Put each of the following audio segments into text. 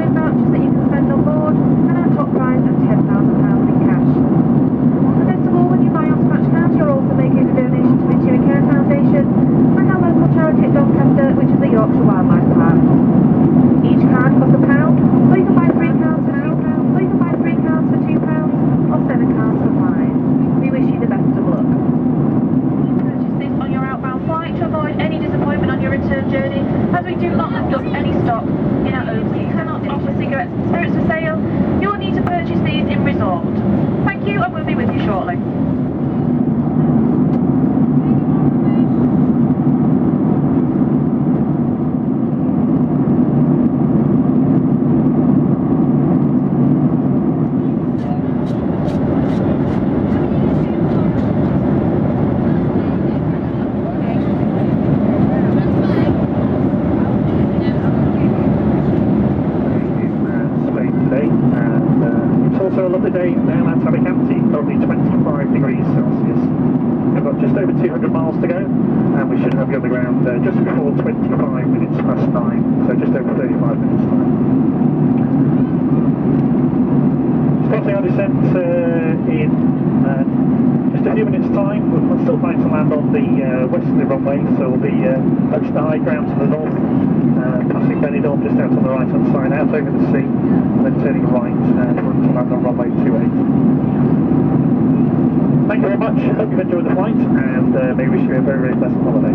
with vouchers that you can spend on board, and our top prize of £10,000 in cash. And best of all, when you buy your scratch cards, you're also making a donation to the Chewy Care Foundation and our local charity at Doncaster, which is the Yorkshire Wildlife Park. Each card costs £1, or you can buy 3 cards for £2, or you can buy 3 cards for £2, or 7 cards for £5. We wish you the best of luck. Purchase this on your outbound flight to avoid any disappointment on your return journey, as we do not conduct any stock in our overseas. We cannot offer cigarettes and spirits for sale. You will need to purchase these in resort. Thank you, and we'll be with you shortly. Also a lovely day down at Alicante, only 25 degrees Celsius. We've got just over 200 miles to go, and we should have you on the ground just before 25 minutes past 9, so just over 35 minutes time. Starting our descent in just a few minutes time. We're still trying to land on the westerly runway, so we'll be approaching the high ground to the north, passing Benidorm just out on the right hand side, out over the sea, and then turning right to land on runway 28. Thank you very much, hope you've enjoyed the flight, and may wish you a very, very pleasant holiday.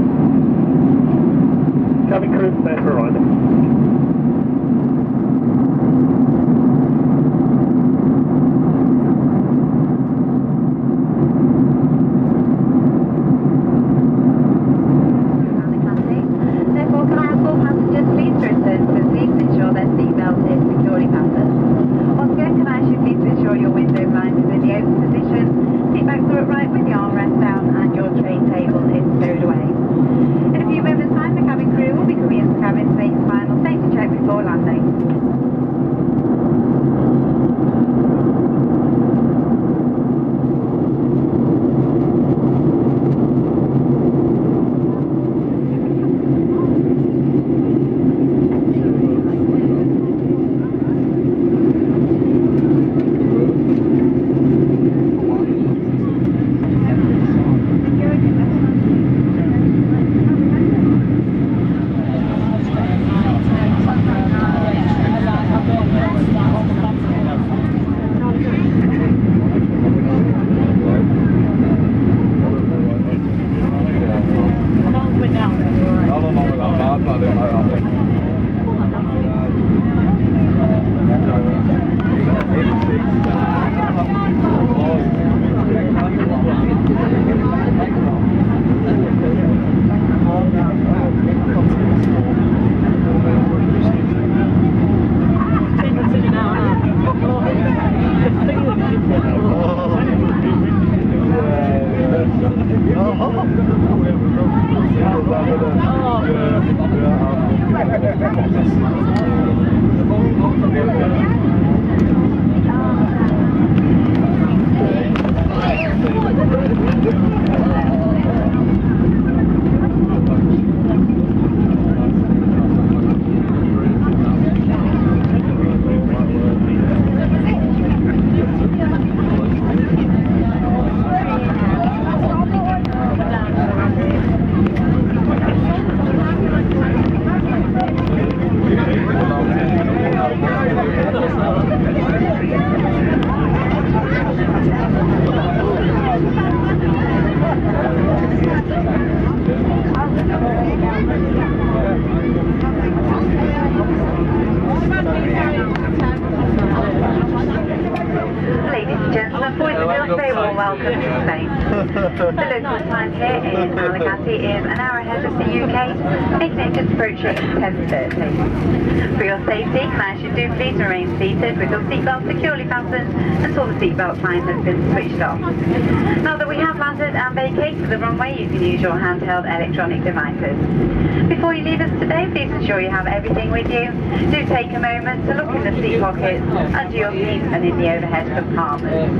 Cabin crew, there for arrival. Welcome to Spain. The local time here in Alicante is an hour ahead of the UK, making it just approaching 10:30. For your safety, can I ask you to please remain seated with your seatbelt securely fastened until the seatbelt sign has been switched off. Now that we have landed and vacated the runway, you can use your handheld electronic devices. Before you leave us today, please ensure you have everything with you. Do take a moment to look in the seat pockets, under your seats and in the overhead compartments.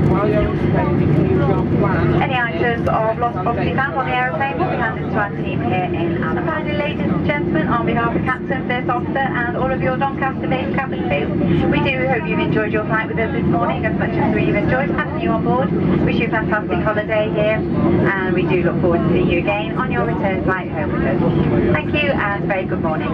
Any items of lost property found on the aeroplane will be handed to our team here in Alicante. Finally, ladies and gentlemen, on behalf of Captain, First Officer and all of your Doncaster-based cabin crew, we do hope you've enjoyed your flight with us this morning as much as we've enjoyed having you on board. Wish you a fantastic holiday here, and we do look forward to seeing you again on your return flight home with us. Thank you and very good morning.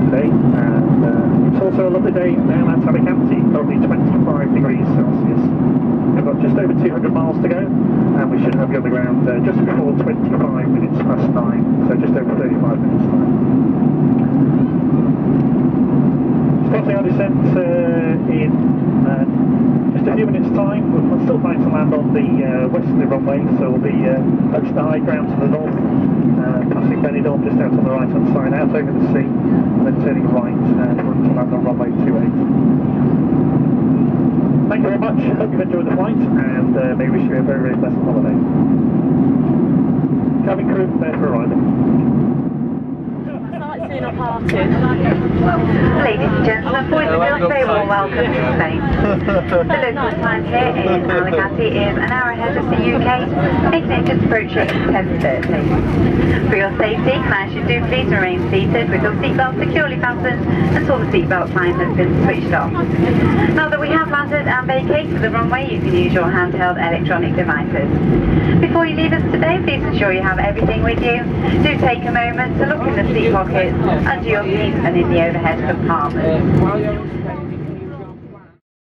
Today, and it's also a lovely day down at Alicante, currently 25 degrees Celsius. We've got just over 200 miles to go, and we should have you on the ground just before 25 minutes past 9, so just over 35 minutes time. Starting our descent in just a few minutes time. We're still planning to land on the westerly runway, so we'll be approaching the high ground to the north, passing Benidorm just out on the right hand side, out over the sea, and then turning right to land on runway 28. Thank you very much, hope you've enjoyed the flight, and may wish you a very, very pleasant holiday. Cabin crew, prepare for arrival. Ladies and gentlemen, boys and girls, very warm welcome to Spain. The local time here in Alicante is an hour ahead of the UK, making it just approaching 10:30. For your safety, can I ask you to please remain seated with your seatbelt securely fastened until the seatbelt sign has been switched off. Now that we have landed and vacated the runway, you can use your handheld electronic devices. Before you leave us today, please ensure you have everything with you. Do take a moment to look in the seat pockets, under your seats and in the overhead compartments.